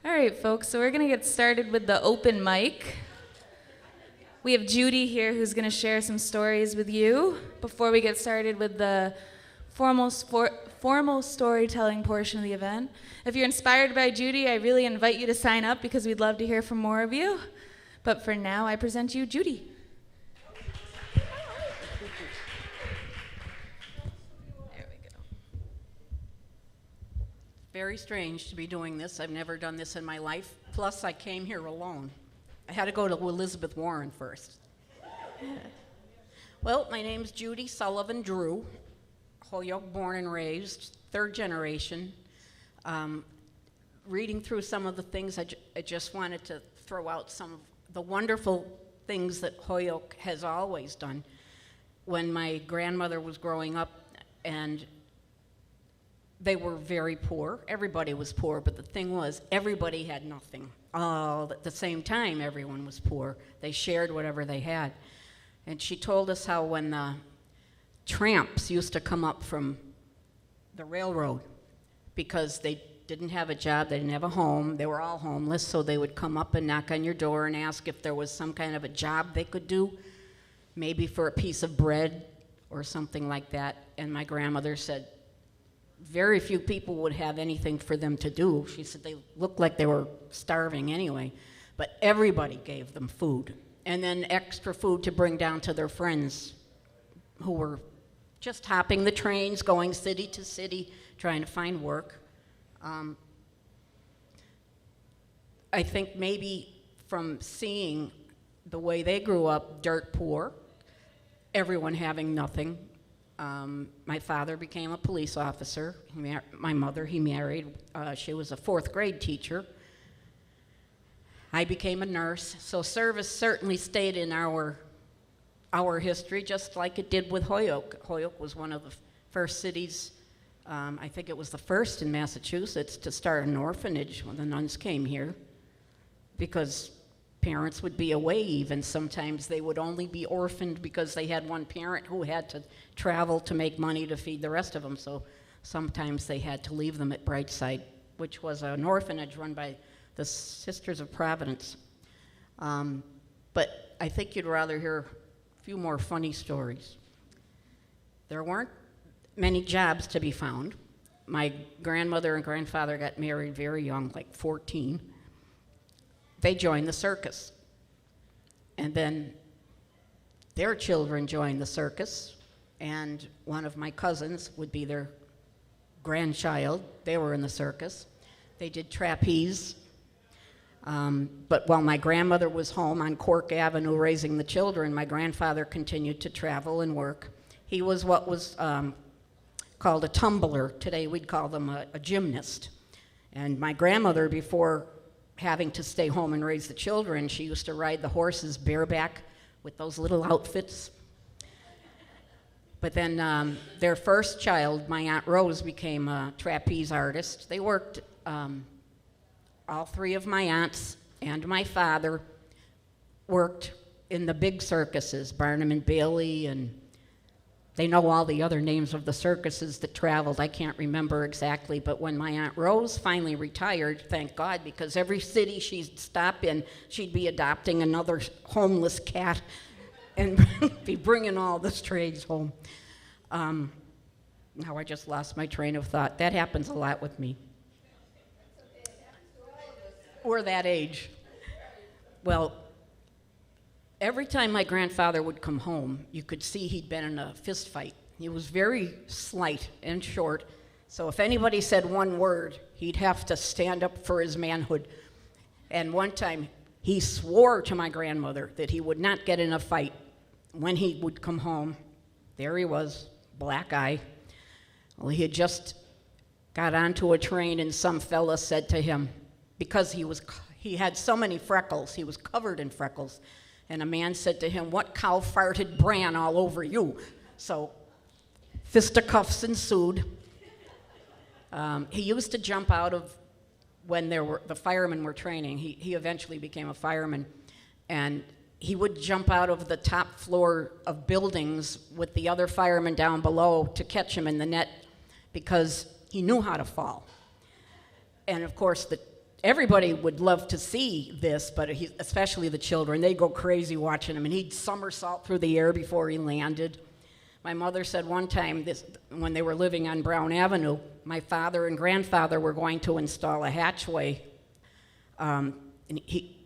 All right, folks, so we're going to get started with the open mic. We have Judy here who's going to share some stories with you before we get started with the formal storytelling portion of the event. If you're inspired by Judy, I really invite you to sign up because we'd love to hear from more of you. But for now, I present you Judy. Very strange to be doing this. I've never done this in my life. Plus, I came here alone. I had to go to Elizabeth Warren first. Well, my name's Judy Sullivan Drew, Holyoke born and raised, third generation. Reading through some of the things, I just wanted to throw out some of the wonderful things that Holyoke has always done. When my grandmother was growing up, and they were very poor. Everybody was poor, but the thing was, everybody had nothing. All at the same time, everyone was poor. They shared whatever they had. And she told us how when the tramps used to come up from the railroad, because they didn't have a job, they didn't have a home, they were all homeless, so they would come up and knock on your door and ask if there was some kind of a job they could do, maybe for a piece of bread or something like that. And my grandmother said, very few people would have anything for them to do. She said they looked like they were starving anyway, but everybody gave them food, and then extra food to bring down to their friends who were just hopping the trains, going city to city, trying to find work. I think maybe from seeing the way they grew up, dirt poor, everyone having nothing. My father became a police officer. My mother, he married. She was a fourth grade teacher. I became a nurse. So service certainly stayed in our history, just like it did with Holyoke. Holyoke was one of the first cities, I think it was the first in Massachusetts, to start an orphanage when the nuns came here, because parents would be away even. Sometimes they would only be orphaned because they had one parent who had to travel to make money to feed the rest of them. So sometimes they had to leave them at Brightside, which was an orphanage run by the Sisters of Providence. But I think you'd rather hear a few more funny stories. There weren't many jobs to be found. My grandmother and grandfather got married very young, like 14. They joined the circus. And then their children joined the circus, and one of my cousins would be their grandchild. They were in the circus. They did trapeze. But while my grandmother was home on Cork Avenue raising the children, my grandfather continued to travel and work. He was what was called a tumbler. Today we'd call them a gymnast. And my grandmother, before having to stay home and raise the children, she used to ride the horses bareback with those little outfits. But then their first child, my Aunt Rose, became a trapeze artist. They worked, all three of my aunts and my father worked in the big circuses, Barnum and Bailey, and they know all the other names of the circuses that traveled. I can't remember exactly, but when my Aunt Rose finally retired, thank God, because every city she'd stop in, she'd be adopting another homeless cat and be bringing all the strays home. Now I just lost my train of thought. That happens a lot with me. We're that age. Well, every time my grandfather would come home, you could see he'd been in a fist fight. He was very slight and short, so if anybody said one word, he'd have to stand up for his manhood. And one time, he swore to my grandmother that he would not get in a fight. When he would come home, there he was, black eye. Well, he had just got onto a train, and some fella said to him, because he had so many freckles, he was covered in freckles, and a man said to him, "What cow farted bran all over you?" So fisticuffs ensued. He used to jump out of, when the firemen were training, he eventually became a fireman, and he would jump out of the top floor of buildings with the other firemen down below to catch him in the net, because he knew how to fall. And of course, everybody would love to see this, but especially the children, they'd go crazy watching him, and he'd somersault through the air before he landed. My mother said one time, when they were living on Brown Avenue, my father and grandfather were going to install a hatchway, and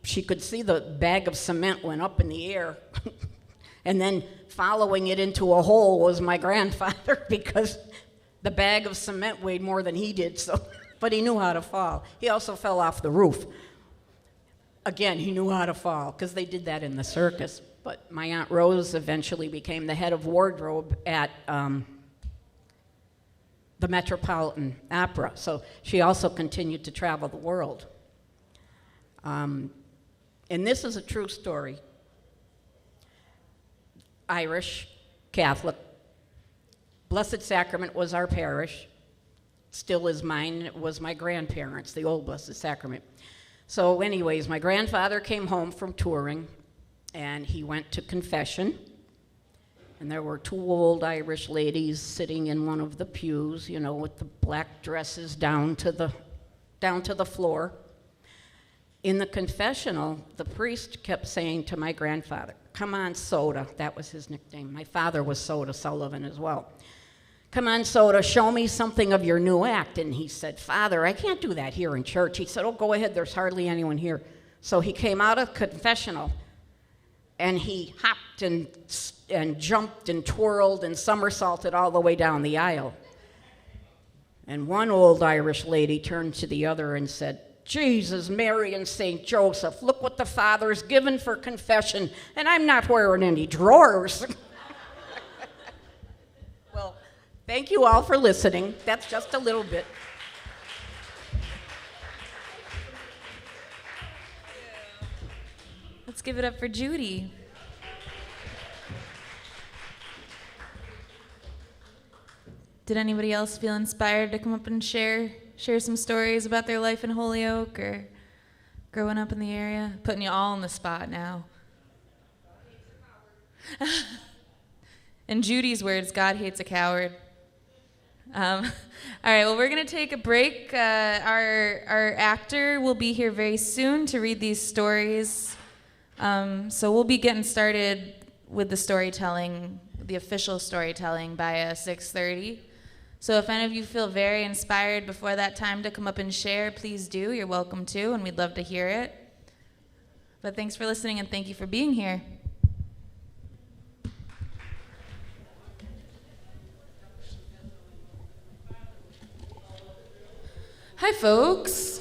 she could see the bag of cement went up in the air, and then following it into a hole was my grandfather, because the bag of cement weighed more than he did, but he knew how to fall. He also fell off the roof. Again, he knew how to fall, because they did that in the circus. But my Aunt Rose eventually became the head of wardrobe at the Metropolitan Opera, so she also continued to travel the world. And this is a true story. Irish, Catholic. Blessed Sacrament was our parish. Still is mine. It was my grandparents, the old Blessed Sacrament. So anyways, my grandfather came home from touring, and he went to confession. And there were two old Irish ladies sitting in one of the pews, you know, with the black dresses down to the floor. In the confessional, the priest kept saying to my grandfather, "Come on, Soda." That was his nickname. My father was Soda Sullivan as well. "Come on, Soda, show me something of your new act." And he said, "Father, I can't do that here in church." He said, "Oh, go ahead, there's hardly anyone here." So he came out of confessional, and he hopped and jumped and twirled and somersaulted all the way down the aisle. And one old Irish lady turned to the other and said, "Jesus, Mary, and St. Joseph, look what the Father's given for confession, and I'm not wearing any drawers." Well, thank you all for listening. That's just a little bit. Let's give it up for Judy. Did anybody else feel inspired to come up and share some stories about their life in Holyoke or growing up in the area? Putting you all on the spot now. In Judy's words, God hates a coward. All right, well, we're going to take a break. Our actor will be here very soon to read these stories. So we'll be getting started with the storytelling, the official storytelling, by 6:30. So if any of you feel very inspired before that time to come up and share, please do. You're welcome to, and we'd love to hear it. But thanks for listening, and thank you for being here. Hi, folks.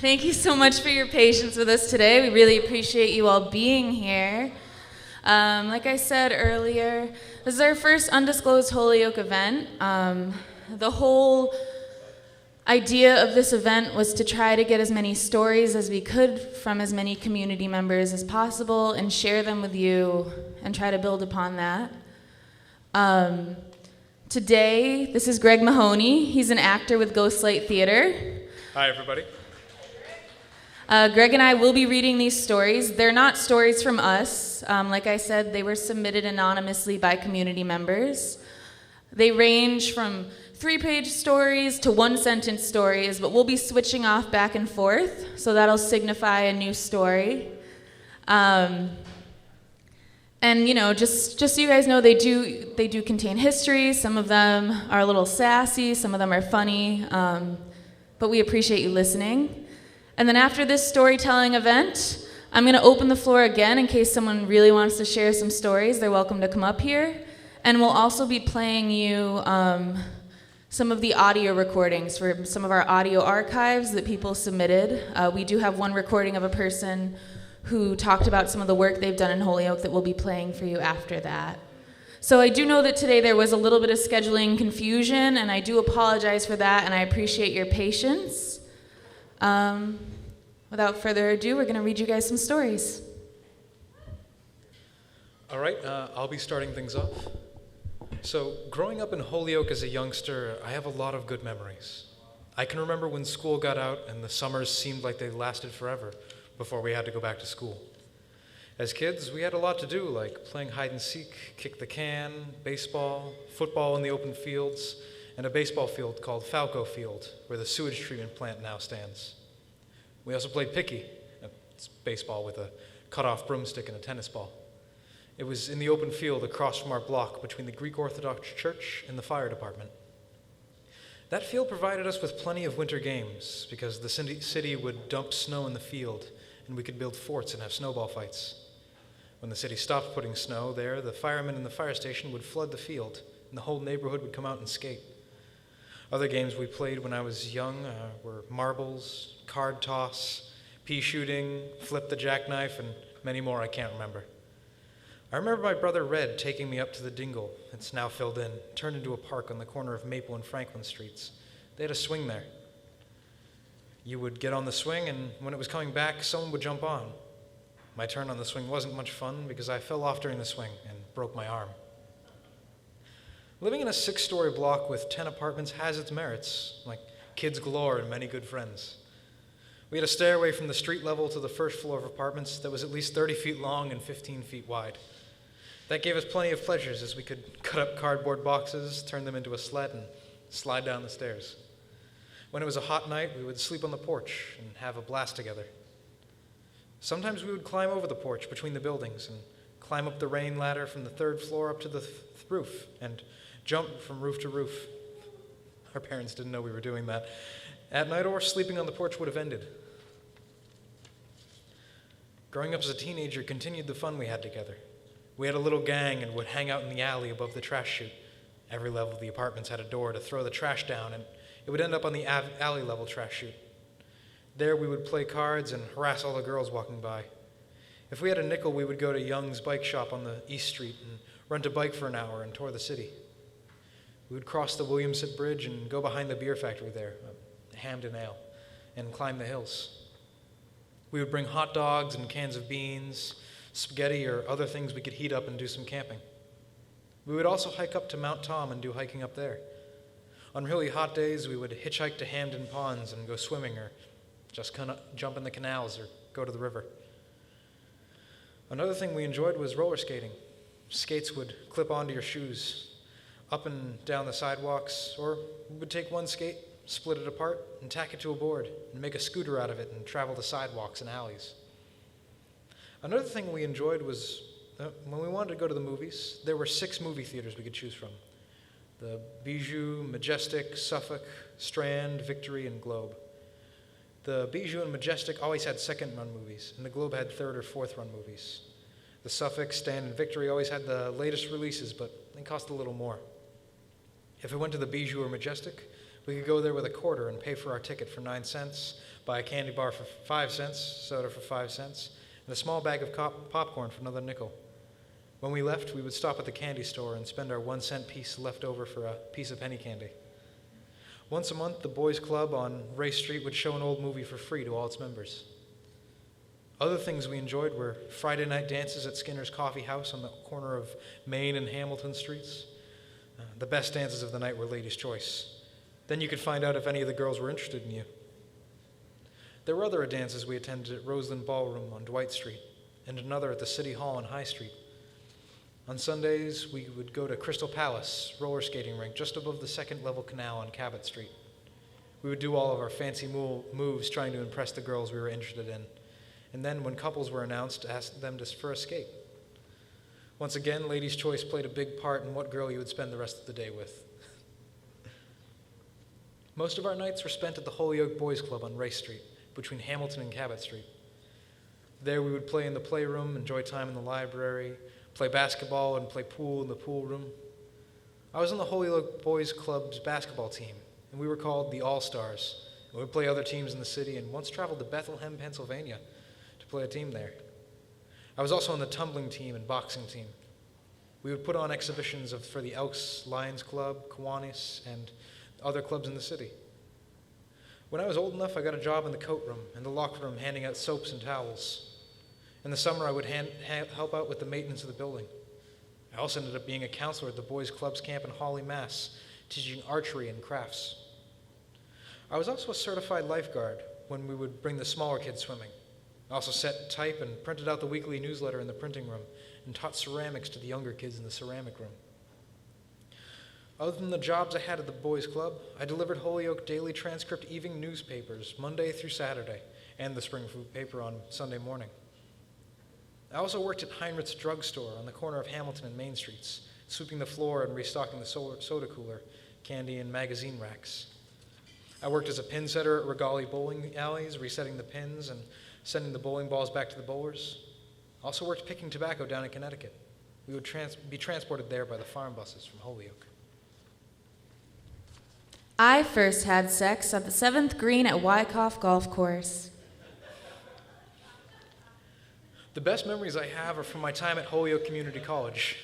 Thank you so much for your patience with us today. We really appreciate you all being here. Like I said earlier, this is our first Undisclosed Holyoke event. The whole idea of this event was to try to get as many stories as we could from as many community members as possible and share them with you and try to build upon that. Today, this is Greg Mahoney. He's an actor with Ghostlight Theater. Hi, everybody. Greg and I will be reading these stories. They're not stories from us. Like I said, they were submitted anonymously by community members. They range from 3-page stories to 1-sentence stories, but we'll be switching off back and forth, so that'll signify a new story. And you know, just so you guys know, they do contain history. Some of them are a little sassy, some of them are funny, but we appreciate you listening. And then after this storytelling event, I'm going to open the floor again in case someone really wants to share some stories. They're welcome to come up here. And we'll also be playing you some of the audio recordings for some of our audio archives that people submitted. We do have one recording of a person who talked about some of the work they've done in Holyoke that we'll be playing for you after that. So I do know that today there was a little bit of scheduling confusion, and I do apologize for that, and I appreciate your patience. Without further ado, we're going to read you guys some stories. All right, I'll be starting things off. So, growing up in Holyoke as a youngster, I have a lot of good memories. I can remember when school got out and the summers seemed like they lasted forever before we had to go back to school. As kids, we had a lot to do, like playing hide and seek, kick the can, baseball, football in the open fields, and a baseball field called Falco Field, where the sewage treatment plant now stands. We also played picky. It's baseball with a cut-off broomstick and a tennis ball. It was in the open field across from our block between the Greek Orthodox Church and the fire department. That field provided us with plenty of winter games because the city would dump snow in the field and we could build forts and have snowball fights. When the city stopped putting snow there, the firemen in the fire station would flood the field and the whole neighborhood would come out and skate. Other games we played when I was young were marbles, card toss, pea shooting, flip the jackknife, and many more I can't remember. I remember my brother Red taking me up to the dingle. It's now filled in, turned into a park on the corner of Maple and Franklin Streets. They had a swing there. You would get on the swing, and when it was coming back, someone would jump on. My turn on the swing wasn't much fun because I fell off during the swing and broke my arm. Living in a 6-story block with 10 apartments has its merits, like kids galore and many good friends. We had a stairway from the street level to the first floor of apartments that was at least 30 feet long and 15 feet wide. That gave us plenty of pleasures as we could cut up cardboard boxes, turn them into a sled, and slide down the stairs. When it was a hot night, we would sleep on the porch and have a blast together. Sometimes we would climb over the porch between the buildings and climb up the rain ladder from the 3rd floor up to the roof and jump from roof to roof. Our parents didn't know we were doing that. At night or sleeping on the porch would have ended. Growing up as a teenager continued the fun we had together. We had a little gang and would hang out in the alley above the trash chute. Every level of the apartments had a door to throw the trash down, and it would end up on the alley level trash chute. There we would play cards and harass all the girls walking by. If we had a nickel, we would go to Young's bike shop on the East Street and rent a bike for an hour and tour the city. We would cross the Williamson Bridge and go behind the beer factory there, Hamden Ale, and climb the hills. We would bring hot dogs and cans of beans, spaghetti, or other things we could heat up and do some camping. We would also hike up to Mount Tom and do hiking up there. On really hot days, we would hitchhike to Hamden Ponds and go swimming, or just jump in the canals or go to the river. Another thing we enjoyed was roller skating. Skates would clip onto your shoes, up and down the sidewalks, or we would take one skate, split it apart, and tack it to a board, and make a scooter out of it and travel the sidewalks and alleys. Another thing we enjoyed was when we wanted to go to the movies, there were 6 movie theaters we could choose from. The Bijou, Majestic, Suffolk, Strand, Victory, and Globe. The Bijou and Majestic always had second-run movies, and the Globe had third or fourth-run movies. The Suffolk, Stand, and Victory always had the latest releases, but they cost a little more. If we went to the Bijou or Majestic, we could go there with a quarter and pay for our ticket for 9 cents, buy a candy bar for 5 cents, soda for 5 cents, and a small bag of popcorn for another nickel. When we left, we would stop at the candy store and spend our 1-cent piece left over for a piece of penny candy. Once a month, the Boys Club on Race Street would show an old movie for free to all its members. Other things we enjoyed were Friday night dances at Skinner's Coffee House on the corner of Main and Hamilton Streets. The best dances of the night were Ladies' Choice. Then you could find out if any of the girls were interested in you. There were other dances we attended at Roseland Ballroom on Dwight Street, and another at the City Hall on High Street. On Sundays, we would go to Crystal Palace roller skating rink just above the second-level canal on Cabot Street. We would do all of our fancy moves trying to impress the girls we were interested in, and then when couples were announced, ask them for a skate. Once again, Ladies' Choice played a big part in what girl you would spend the rest of the day with. Most of our nights were spent at the Holyoke Boys Club on Race Street, between Hamilton and Cabot Street. There we would play in the playroom, enjoy time in the library, play basketball, and play pool in the pool room. I was on the Holyoke Boys Club's basketball team, and we were called the All-Stars. We would play other teams in the city, and once traveled to Bethlehem, Pennsylvania, to play a team there. I was also on the tumbling team and boxing team. We would put on exhibitions for the Elks Lions Club, Kiwanis, and other clubs in the city. When I was old enough, I got a job in the coat room and the locker room handing out soaps and towels. In the summer, I would help out with the maintenance of the building. I also ended up being a counselor at the Boys Club's camp in Hawley, Mass., teaching archery and crafts. I was also a certified lifeguard when we would bring the smaller kids swimming. I also set type and printed out the weekly newsletter in the printing room and taught ceramics to the younger kids in the ceramic room. Other than the jobs I had at the boys' club, I delivered Holyoke Daily Transcript evening newspapers Monday through Saturday, and the Spring Food paper on Sunday morning. I also worked at Heinrich's drugstore on the corner of Hamilton and Main Streets, sweeping the floor and restocking the soda cooler, candy, and magazine racks. I worked as a pin setter at Regali bowling alleys, resetting the pins and sending the bowling balls back to the bowlers. I also worked picking tobacco down in Connecticut. We would be transported there by the farm buses from Holyoke. I first had sex at the 7th green at Wyckoff Golf Course. The best memories I have are from my time at Holyoke Community College.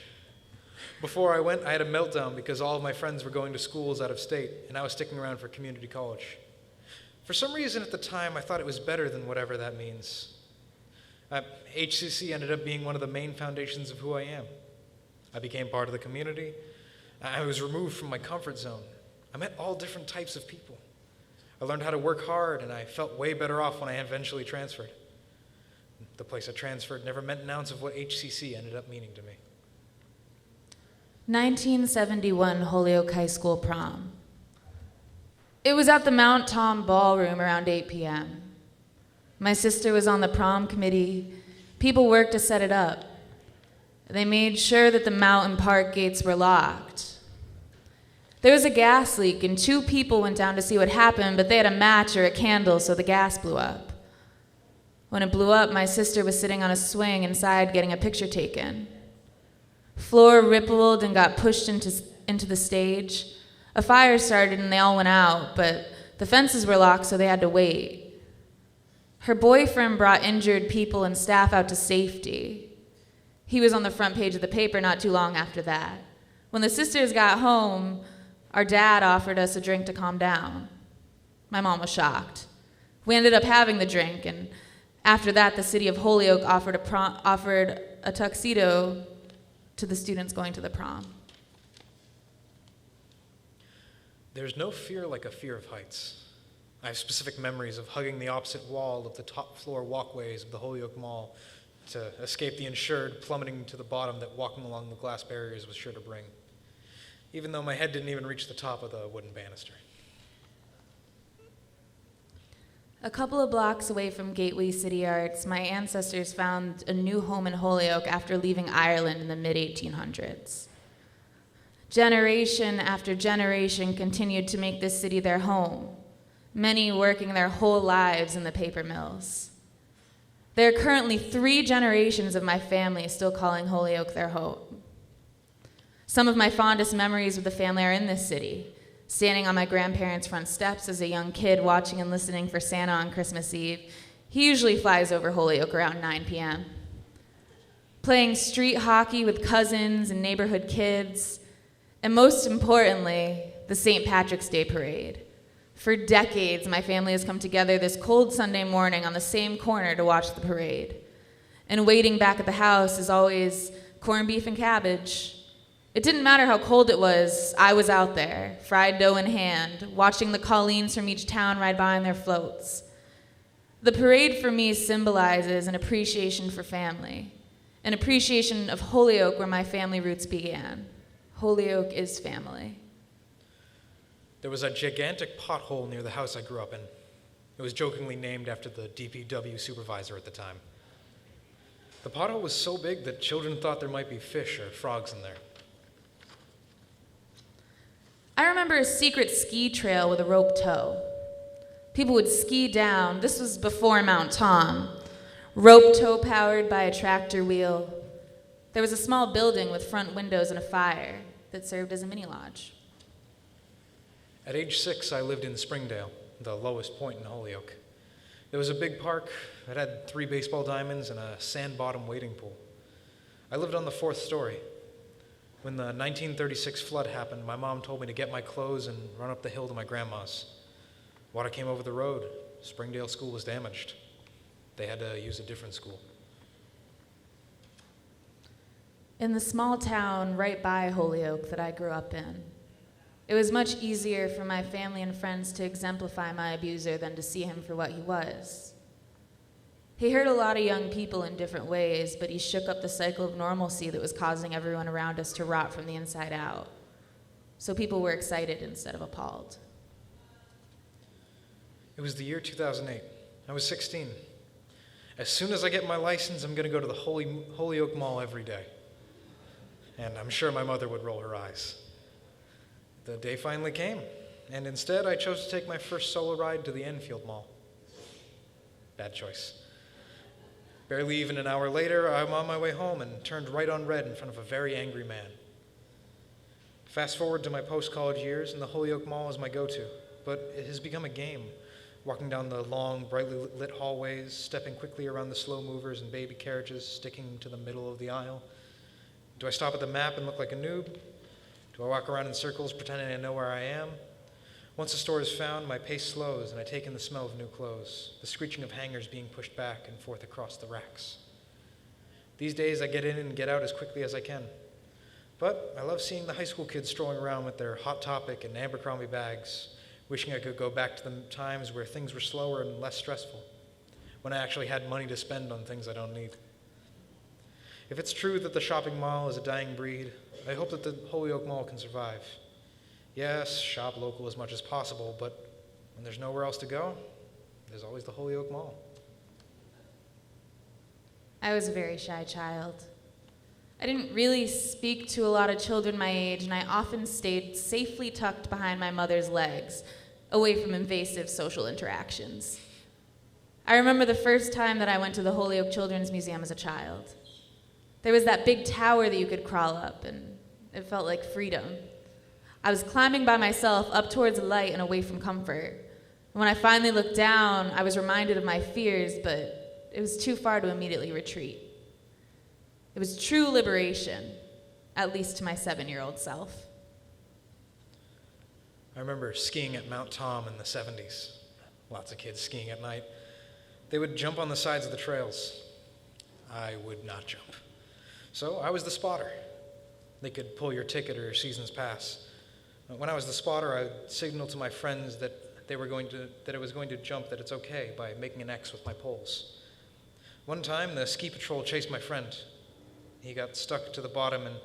Before I went, I had a meltdown because all of my friends were going to schools out of state, and I was sticking around for community college. For some reason at the time, I thought it was better than whatever that means. HCC ended up being one of the main foundations of who I am. I became part of the community. I was removed from my comfort zone. I met all different types of people. I learned how to work hard, and I felt way better off when I eventually transferred. The place I transferred never meant an ounce of what HCC ended up meaning to me. 1971 Holyoke High School prom. It was at the Mount Tom Ballroom around 8 p.m. My sister was on the prom committee. People worked to set it up. They made sure that the mountain park gates were locked. There was a gas leak, and 2 people went down to see what happened, but they had a match or a candle, so the gas blew up. When it blew up, my sister was sitting on a swing inside getting a picture taken. Floor rippled and got pushed into the stage. A fire started and they all went out, but the fences were locked, so they had to wait. Her boyfriend brought injured people and staff out to safety. He was on the front page of the paper not too long after that. When the sisters got home, our dad offered us a drink to calm down. My mom was shocked. We ended up having the drink, and after that, the city of Holyoke offered a tuxedo to the students going to the prom. There's no fear like a fear of heights. I have specific memories of hugging the opposite wall of the top floor walkways of the Holyoke Mall to escape the insured plummeting to the bottom that walking along the glass barriers was sure to bring, even though my head didn't even reach the top of the wooden banister. A couple of blocks away from Gateway City Arts, my ancestors found a new home in Holyoke after leaving Ireland in the mid-1800s. Generation after generation continued to make this city their home, many working their whole lives in the paper mills. There are currently 3 generations of my family still calling Holyoke their home. Some of my fondest memories of the family are in this city, standing on my grandparents' front steps as a young kid watching and listening for Santa on Christmas Eve. He usually flies over Holyoke around 9 p.m. Playing street hockey with cousins and neighborhood kids, and most importantly, the St. Patrick's Day Parade. For decades, my family has come together this cold Sunday morning on the same corner to watch the parade. And waiting back at the house is always corned beef and cabbage. It didn't matter how cold it was, I was out there, fried dough in hand, watching the colleens from each town ride by on their floats. The parade for me symbolizes an appreciation for family, an appreciation of Holyoke where my family roots began. Holyoke is family. There was a gigantic pothole near the house I grew up in. It was jokingly named after the DPW supervisor at the time. The pothole was so big that children thought there might be fish or frogs in there. I remember a secret ski trail with a rope tow. People would ski down. This was before Mount Tom. Rope tow powered by a tractor wheel. There was a small building with front windows and a fire that served as a mini lodge. At age 6, I lived in Springdale, the lowest point in Holyoke. There was a big park that had 3 baseball diamonds and a sand-bottom wading pool. I lived on the 4th story. When the 1936 flood happened, my mom told me to get my clothes and run up the hill to my grandma's. Water came over the road. Springdale School was damaged. They had to use a different school. In the small town right by Holyoke that I grew up in, it was much easier for my family and friends to exemplify my abuser than to see him for what he was. He hurt a lot of young people in different ways, but he shook up the cycle of normalcy that was causing everyone around us to rot from the inside out. so people were excited instead of appalled. It was the year 2008. I was 16. As soon as I get my license, I'm going to go to the Holyoke Mall every day. And I'm sure my mother would roll her eyes. The day finally came, and instead I chose to take my first solo ride to the Enfield Mall. Bad choice. Barely even an hour later, I'm on my way home and turned right on red in front of a very angry man. Fast forward to my post-college years, and the Holyoke Mall is my go-to, but it has become a game. Walking down the long, brightly lit hallways, stepping quickly around the slow movers and baby carriages sticking to the middle of the aisle. Do I stop at the map and look like a noob? Do I walk around in circles pretending I know where I am? Once the store is found, my pace slows and I take in the smell of new clothes, the screeching of hangers being pushed back and forth across the racks. These days I get in and get out as quickly as I can. But I love seeing the high school kids strolling around with their Hot Topic and Abercrombie bags, wishing I could go back to the times where things were slower and less stressful, when I actually had money to spend on things I don't need. If it's true that the shopping mall is a dying breed, I hope that the Holyoke Mall can survive. Yes, shop local as much as possible, but when there's nowhere else to go, there's always the Holyoke Mall. I was a very shy child. I didn't really speak to a lot of children my age, and I often stayed safely tucked behind my mother's legs, away from invasive social interactions. I remember the first time that I went to the Holyoke Children's Museum as a child. There was that big tower that you could crawl up, and it felt like freedom. I was climbing by myself up towards the light and away from comfort. And when I finally looked down, I was reminded of my fears, but it was too far to immediately retreat. It was true liberation, at least to my 7-year-old self. I remember skiing at Mount Tom in the 70s. Lots of kids skiing at night. They would jump on the sides of the trails. I would not jump. So I was the spotter. They could pull your ticket or your season's pass. When I was the spotter, I'd signal to my friends that I was going to jump, that it's okay, by making an X with my poles. One time, the ski patrol chased my friend. He got stuck to the bottom and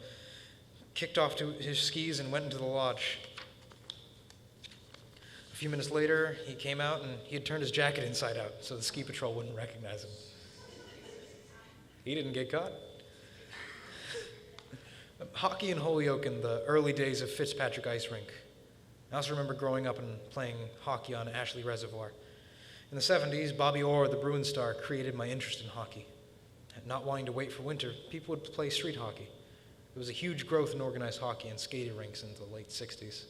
kicked off to his skis and went into the lodge. A few minutes later, he came out and he had turned his jacket inside out so the ski patrol wouldn't recognize him. He didn't get caught. Hockey in Holyoke in the early days of Fitzpatrick Ice Rink. I also remember growing up and playing hockey on Ashley Reservoir. In the 70s, Bobby Orr, the Bruins star, created my interest in hockey. Not wanting to wait for winter, people would play street hockey. There was a huge growth in organized hockey and skating rinks in the late 60s.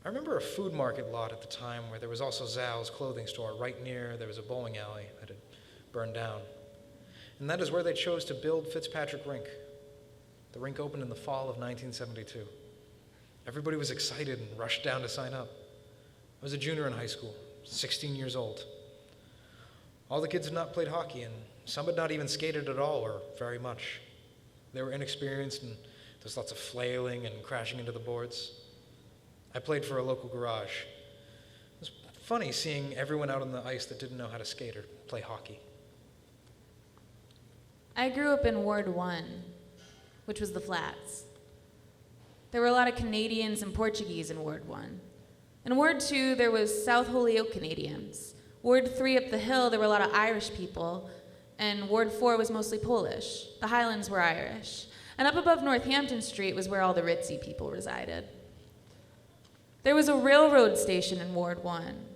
I remember a food market lot at the time where there was also Zal's clothing store. Right near, there was a bowling alley that had burned down. And that is where they chose to build Fitzpatrick Rink. The rink opened in the fall of 1972. Everybody was excited and rushed down to sign up. I was a junior in high school, 16 years old. All the kids had not played hockey, and some had not even skated at all or very much. They were inexperienced, and there was lots of flailing and crashing into the boards. I played for a local garage. It was funny seeing everyone out on the ice that didn't know how to skate or play hockey. I grew up in Ward 1, which was the Flats. There were a lot of Canadians and Portuguese in Ward 1. In Ward 2, there was South Holyoke Canadians. Ward 3 up the hill, there were a lot of Irish people, and Ward 4 was mostly Polish. The Highlands were Irish. And up above Northampton Street was where all the ritzy people resided. There was a railroad station in Ward 1.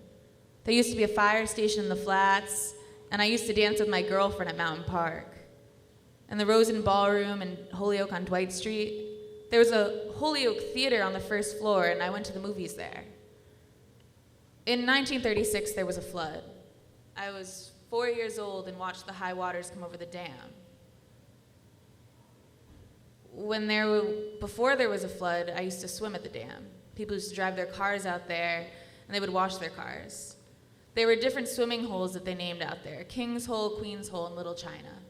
There used to be a fire station in the Flats, and I used to dance with my girlfriend at Mountain Park. And the Rosen Ballroom in Holyoke on Dwight Street. There was a Holyoke theater on the first floor, and I went to the movies there. In 1936, there was a flood. I was 4 years old and watched the high waters come over the dam. Before there was a flood, I used to swim at the dam. People used to drive their cars out there, and they would wash their cars. There were different swimming holes that they named out there: King's Hole, Queen's Hole, and Little China.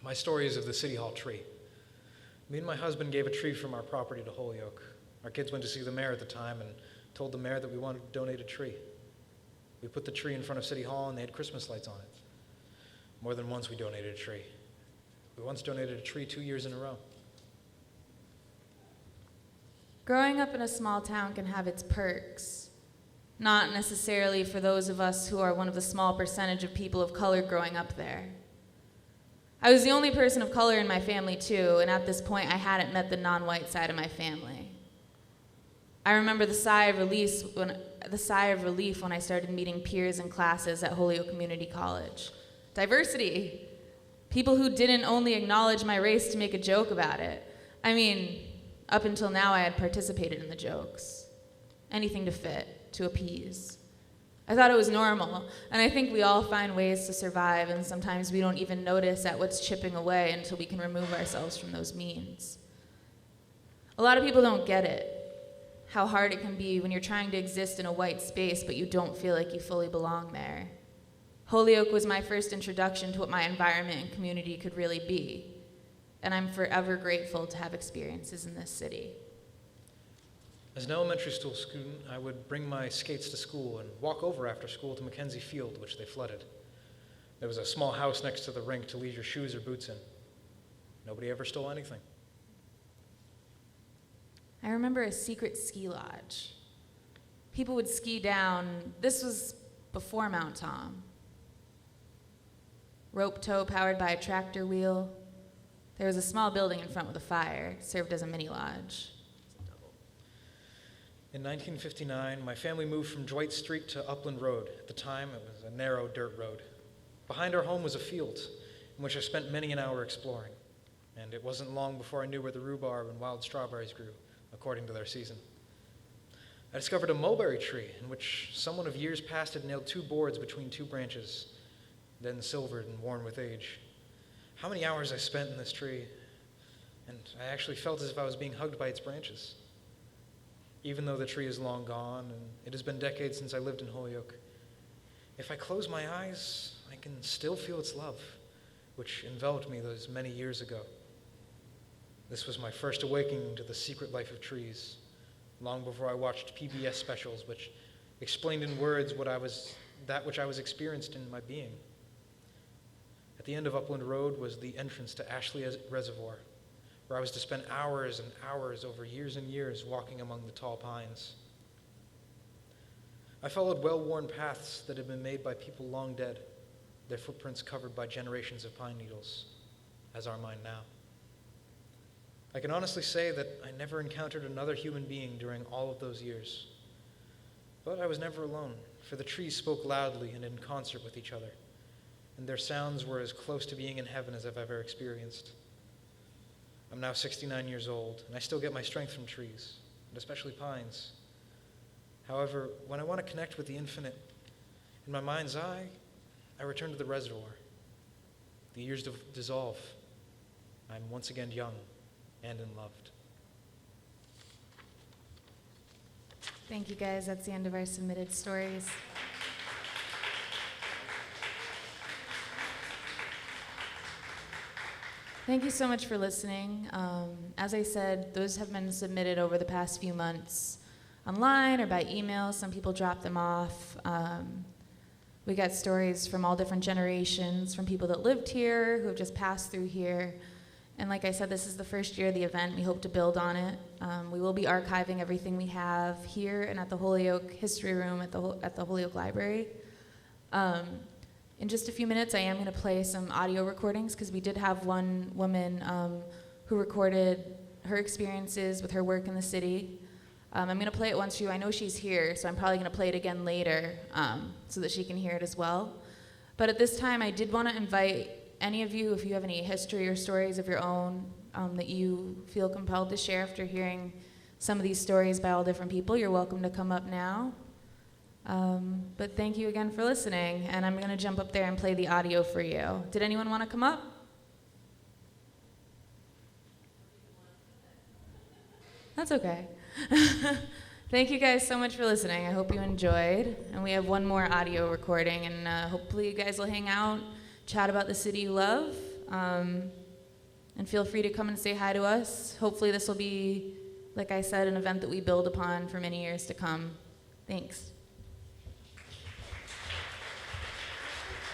My story is of the City Hall tree. Me and my husband gave a tree from our property to Holyoke. Our kids went to see the mayor at the time and told the mayor that we wanted to donate a tree. We put the tree in front of City Hall and they had Christmas lights on it. More than once we donated a tree. We once donated a tree 2 years in a row. Growing up in a small town can have its perks, not necessarily for those of us who are one of the small percentage of people of color growing up there. I was the only person of color in my family too, and at this point I hadn't met the non-white side of my family. I remember the sigh of relief when I started meeting peers and classes at Holyoke Community College. Diversity. People who didn't only acknowledge my race to make a joke about it. I mean, up until now I had participated in the jokes. Anything to fit, to appease. I thought it was normal, and I think we all find ways to survive, and sometimes we don't even notice at what's chipping away until we can remove ourselves from those means. A lot of people don't get it, how hard it can be when you're trying to exist in a white space but you don't feel like you fully belong there. Holyoke was my first introduction to what my environment and community could really be, and I'm forever grateful to have experiences in this city. As an elementary school student, I would bring my skates to school and walk over after school to Mackenzie Field, which they flooded. There was a small house next to the rink to leave your shoes or boots in. Nobody ever stole anything. I remember a secret ski lodge. People would ski down. This was before Mount Tom. Rope tow powered by a tractor wheel. There was a small building in front with a fire. It served as a mini lodge. In 1959, my family moved from Dwight Street to Upland Road. At the time, it was a narrow dirt road. Behind our home was a field in which I spent many an hour exploring. And it wasn't long before I knew where the rhubarb and wild strawberries grew, according to their season. I discovered a mulberry tree in which someone of years past had nailed 2 boards between 2 branches, then silvered and worn with age. How many hours I spent in this tree, and I actually felt as if I was being hugged by its branches. Even though the tree is long gone, and it has been decades since I lived in Holyoke, if I close my eyes, I can still feel its love, which enveloped me those many years ago. This was my first awakening to the secret life of trees, long before I watched PBS specials which explained in words that which I was experienced in my being. At the end of Upland Road was the entrance to Ashley Reservoir, where I was to spend hours and hours over years and years walking among the tall pines. I followed well-worn paths that had been made by people long dead, their footprints covered by generations of pine needles, as are mine now. I can honestly say that I never encountered another human being during all of those years. But I was never alone, for the trees spoke loudly and in concert with each other, and their sounds were as close to being in heaven as I've ever experienced. I'm now 69 years old, and I still get my strength from trees, and especially pines. However, when I want to connect with the infinite, in my mind's eye, I return to the reservoir. The years dissolve. I'm once again young and in loved. Thank you, guys. That's the end of our submitted stories. Thank you so much for listening. As I said, those have been submitted over the past few months online or by email. Some people dropped them off. We got stories from all different generations, from people that lived here, who have just passed through here. And like I said, this is the first year of the event. We hope to build on it. We will be archiving everything we have here and at the Holyoke History Room at the Holyoke Library. In just a few minutes, I am going to play some audio recordings because we did have one woman who recorded her experiences with her work in the city. I'm going to play it once I know she's here, so I'm probably going to play it again later so that she can hear it as well. But at this time, I did want to invite any of you, if you have any history or stories of your own that you feel compelled to share after hearing some of these stories by all different people, you're welcome to come up now. But thank you again for listening, and I'm going to jump up there and play the audio for you. Did anyone want to come up? That's okay. Thank you guys so much for listening. I hope you enjoyed. And we have one more audio recording, and hopefully you guys will hang out, chat about the city you love, and feel free to come and say hi to us. Hopefully this will be, like I said, an event that we build upon for many years to come. Thanks.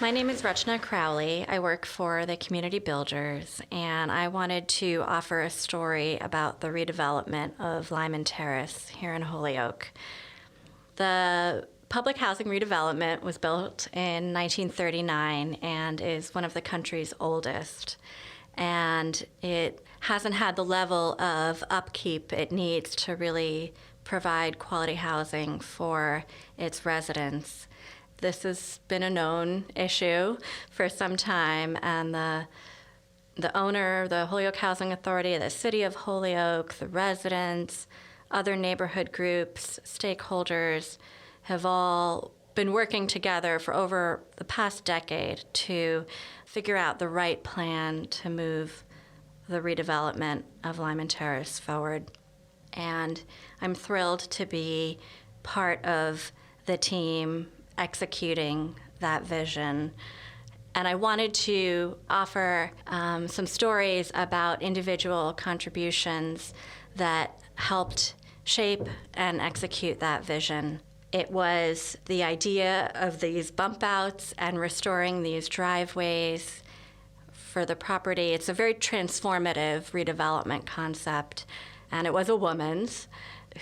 My name is Rachna Crowley. I work for the Community Builders, and I wanted to offer a story about the redevelopment of Lyman Terrace here in Holyoke. The public housing redevelopment was built in 1939 and is one of the country's oldest. And it hasn't had the level of upkeep it needs to really provide quality housing for its residents. This has been a known issue for some time, and the owner, the Holyoke Housing Authority, the City of Holyoke, the residents, other neighborhood groups, stakeholders have all been working together for over the past decade to figure out the right plan to move the redevelopment of Lyman Terrace forward. And I'm thrilled to be part of the team executing that vision. And I wanted to offer some stories about individual contributions that helped shape and execute that vision. It was the idea of these bump outs and restoring these driveways for the property. It's a very transformative redevelopment concept, and it was a woman's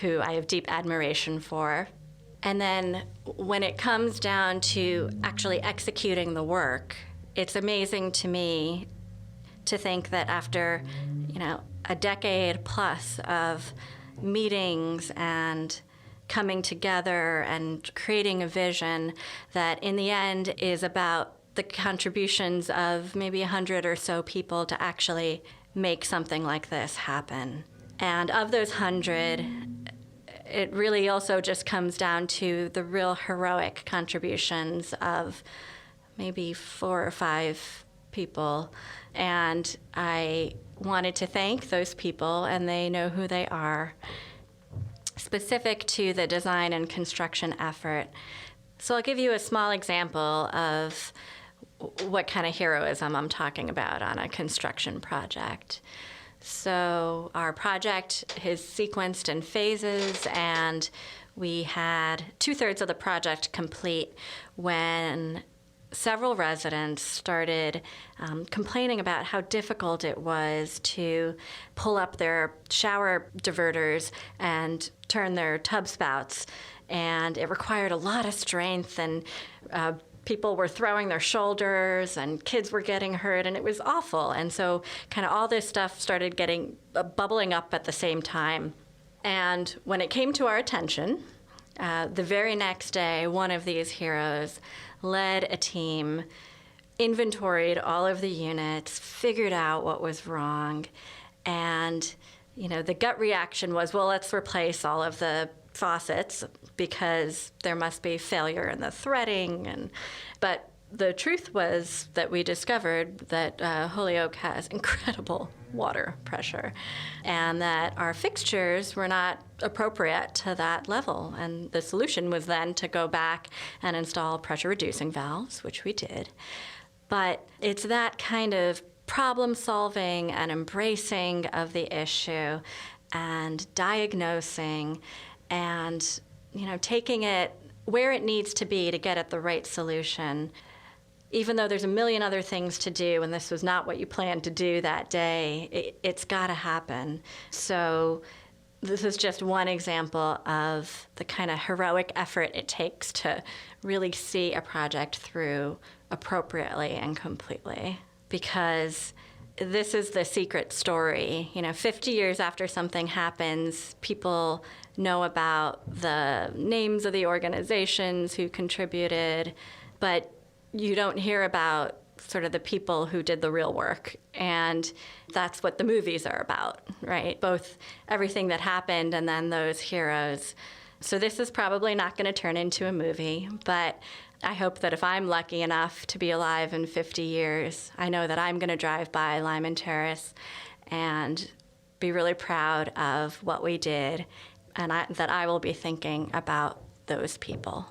who I have deep admiration for. And then when it comes down to actually executing the work, it's amazing to me to think that after, a decade plus of meetings and coming together and creating a vision that in the end is about the contributions of maybe 100 or so people to actually make something like this happen. And of those 100, it really also just comes down to the real heroic contributions of maybe 4 or 5 people. And I wanted to thank those people, and they know who they are, specific to the design and construction effort. So I'll give you a small example of what kind of heroism I'm talking about on a construction project. So our project is sequenced in phases, and we had 2/3 of the project complete when several residents started complaining about how difficult it was to pull up their shower diverters and turn their tub spouts. And it required a lot of strength, and people were throwing their shoulders, and kids were getting hurt, and it was awful. And so kind of all this stuff started getting bubbling up at the same time. And when it came to our attention, the very next day, one of these heroes led a team, inventoried all of the units, figured out what was wrong, and the gut reaction was, well, let's replace all of the faucets because there must be failure in the threading. But the truth was that we discovered that Holyoke has incredible water pressure, and that our fixtures were not appropriate to that level. And the solution was then to go back and install pressure-reducing valves, which we did. But it's that kind of problem solving and embracing of the issue and diagnosing and taking it where it needs to be to get at the right solution. Even though there's a million other things to do and this was not what you planned to do that day, it's got to happen. So this is just one example of the kind of heroic effort it takes to really see a project through appropriately and completely. Because this is the secret story. 50 years after something happens, people know about the names of the organizations who contributed, but you don't hear about sort of the people who did the real work. And that's what the movies are about, right? Both everything that happened and then those heroes. So this is probably not going to turn into a movie, but I hope that if I'm lucky enough to be alive in 50 years, I know that I'm going to drive by Lyman Terrace and be really proud of what we did, and that I will be thinking about those people.